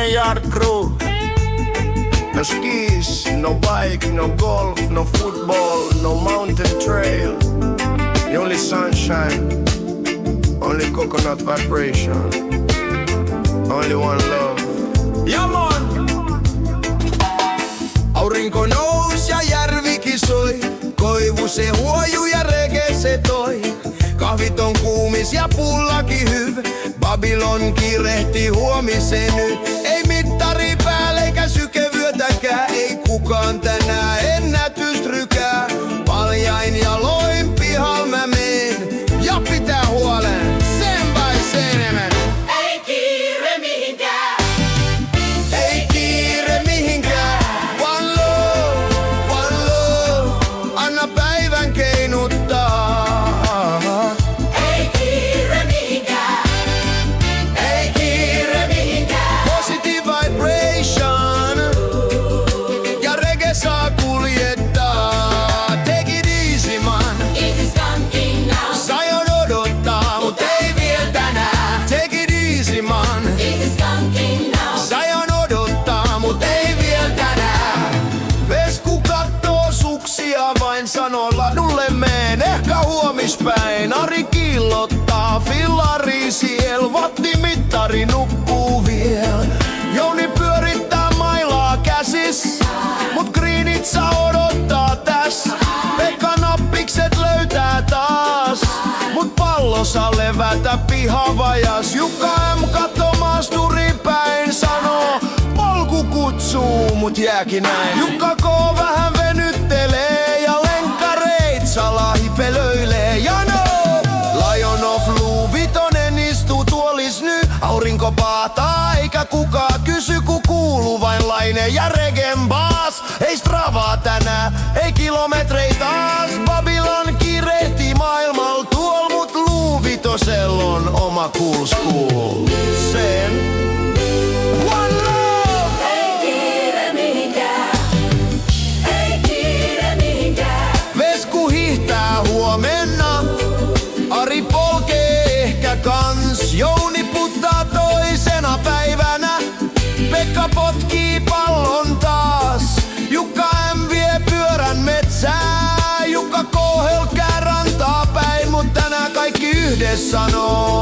yard crew. No skis, no bike, no golf, no football, no mountain trail. The only sunshine, only coconut vibration, only one love. Yeah, man! Aurinko nousi ja järvi kisoi, koivu se huoju ja rege se toi. Kahvit on kuumis ja pullaki hyv, Babylon kiirehti huomiseen nyt. Ei mittari päälle eikä sykevyötäkään, ei kukaan tänään ennätystrykää. Paljain jaloin pihal mä meen ja pitää huolen sen by senemmän. Ei kiire mihinkään. Ei kiire mihinkään. One love, anna päivän keinuttaa. Ei kiire mihinkään. Ei kiire mihinkään. Positive vibration ja reggae saa kuljettaa. Take it easy man. Easy skunking now. Sajon odottaa, mut ei vielä tänään. Take it easy man. Easy skunking now. Sajon odottaa, mut ei vielä tänään. Vesku kattoo suksia vain sanoo ladulle meen. Ehkä huomispäin Ari kiillottaa fillari siel. Wattimittari nukkuu viel. Jouni pyörittää mailaa käsis, mut Greenitsa odottaa täs. Pekka nappikset löytää taas, mut pallo saa levätä pihavajas. Jukka M katto maasturi päin sanoo, polku kutsuu, mut jääkin näin. Jukka K vähän venyttelee ja lenkkareit salaa hipelöilee. Ja no, Lion of Blue Vitonen istuu tuolis nyt. Aurinko paataa eikä kukaan kysy, ku kuuluu vain Laine ja Regen baas. Ei Stravaa tänään, ei kilometrei taas. Babylon kiirehtii maailmal tuol, mut Luu Vitosel on oma cool school. Sen one love! Ei kiire mihinkään. Ei kiire mihinkään. Vesku hiihtää huomenna, Ari polkee ehkä kans. Jouni puttaa toisena päivänä, Pekka potkii pallon taas. Jukka M vie pyörän metsää, Jukka K hölkkää rantaa päin. Mut tänään kaikki yhdessä sanoo,